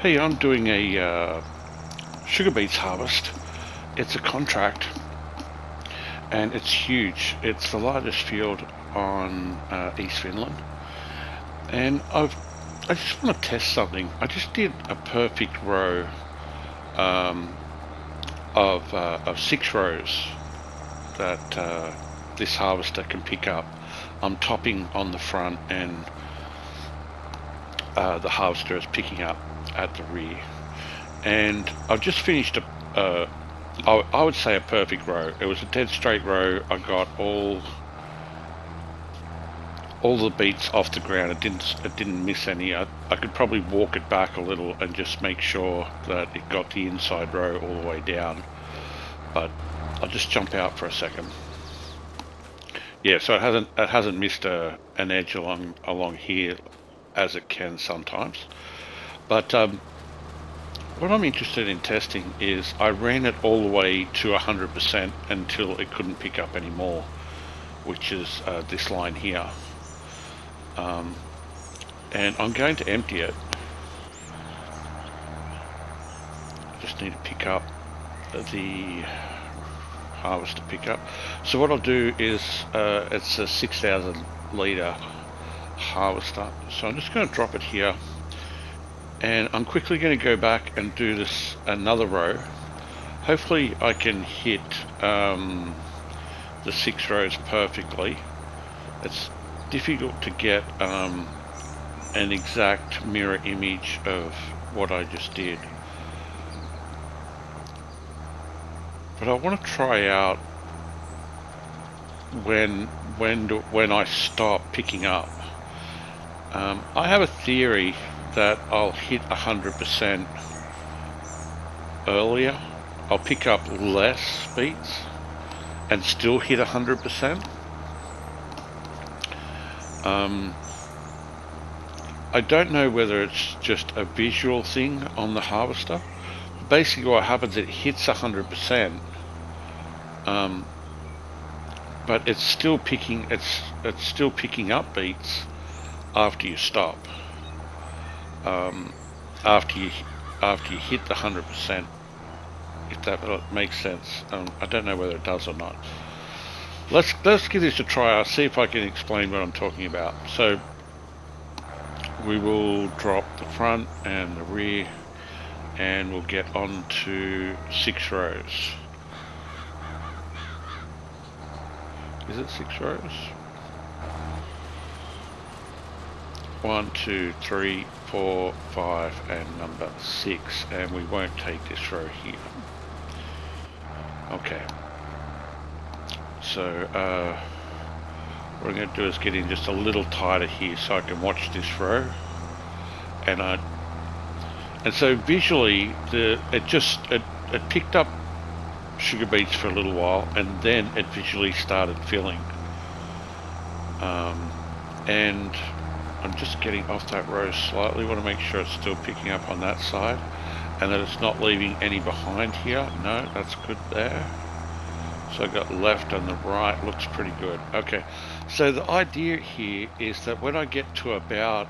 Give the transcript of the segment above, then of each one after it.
Hey, I'm doing a sugar beets harvest. It's a contract and it's huge. It's the largest field on East Vineland, and I just want to test something. I just did a perfect row um, of 6 rows that this harvester can pick up. I'm topping on the front, and the harvester is picking up at the rear. And I've just finished I would say a perfect row. It was a dead straight row. I got all the beets off the ground. It didn't miss any. I could probably walk it back a little and just make sure that it got the inside row all the way down. But I'll just jump out for a second. Yeah, so it hasn't missed an edge along here as it can sometimes. But what I'm interested in testing is I ran it all the way to 100% until it couldn't pick up anymore, which is this line here. And I'm going to empty it. Just need to pick up the harvester pickup. So what I'll do is it's a 6,000 litre harvester. So I'm just going to drop it here, and I'm quickly going to go back and do this another row. Hopefully I can hit the 6 rows perfectly. It's difficult to get an exact mirror image of what I just did, but I want to try out when I stop picking up. I have a theory that I'll hit 100% earlier. I'll pick up less beets and still hit 100%. I don't know whether it's just a visual thing on the harvester. Basically what happens, it hits 100%, but it's still picking up beets after you stop. After you hit the 100%, if that makes sense. I don't know whether it does or not. Let's give this a try. I'll see if I can explain what I'm talking about. So we will drop the front and the rear, and we'll get on to 6 rows. Is it 6 rows? 1, 2, 3, 4, 5, and number 6, and we won't take this row here. Okay. So what I'm going to do is get in just a little tighter here so I can watch this row, and so visually it picked up sugar beets for a little while, and then it visually started filling. And I'm just getting off that row slightly. Want to make sure it's still picking up on that side and that it's not leaving any behind here. No, that's good there. So I've got left and the right, looks pretty good. Okay, so the idea here is that when I get to about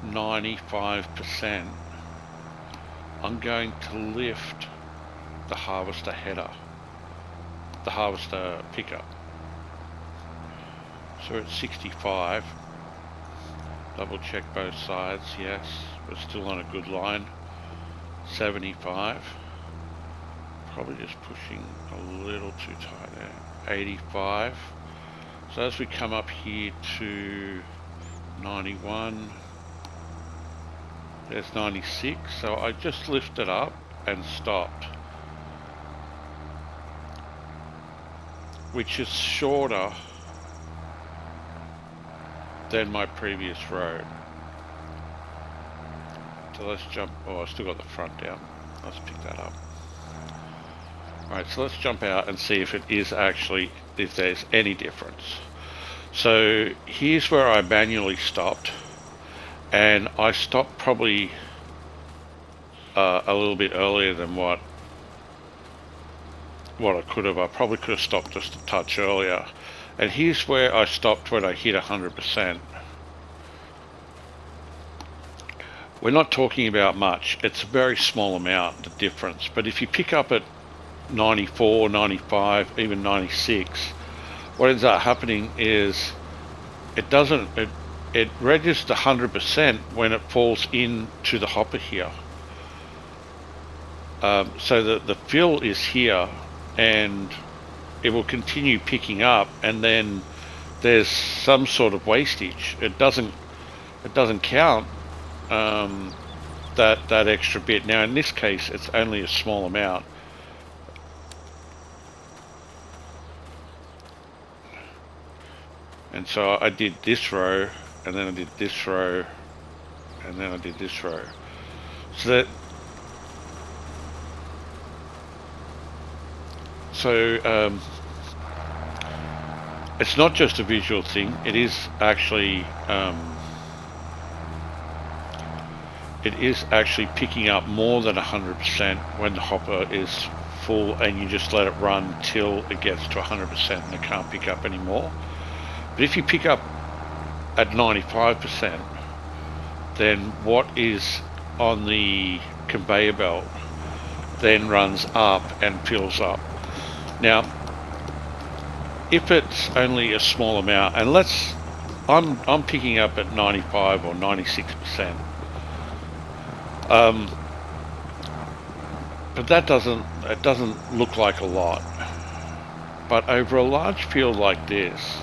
95%, I'm going to lift the harvester header, the harvester pickup. So it's 65. Double check both sides. Yes, we're still on a good line. 75. Probably just pushing a little too tight there. 85. So as we come up here to 91, there's 96. So I just lifted up and stopped, which is shorter than my previous row. So let's jump. Oh, I still got the front down. Let's pick that up. Alright, so let's jump out and see if there's any difference. So here's where I manually stopped, and I stopped probably a little bit earlier than what I could have. I probably could have stopped just a touch earlier. And here's where I stopped when I hit 100%. we're not talking about much. It's a very small amount, the difference. But if you pick up at 94, 95, even 96, what ends up happening is it doesn't, it registers 100% when it falls into the hopper here. So that the fill is here, and it will continue picking up, and then there's some sort of wastage. It doesn't count that extra bit. Now in this case, it's only a small amount. And so I did this row, and then I did this row, and then I did this row. So it's not just a visual thing. It is actually picking up more than 100% when the hopper is full, and you just let it run till it gets to 100% and it can't pick up anymore. But if you pick up at 95%, then what is on the conveyor belt then runs up and fills up. Now, if it's only a small amount, and I'm picking up at 95 or 96%, but it doesn't look like a lot. But over a large field like this,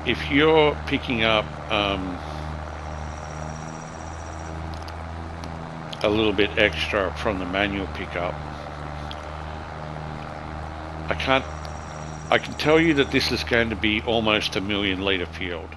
if you're picking up a little bit extra from the manual pickup, I can tell you that this is going to be almost a 1,000,000 litre field.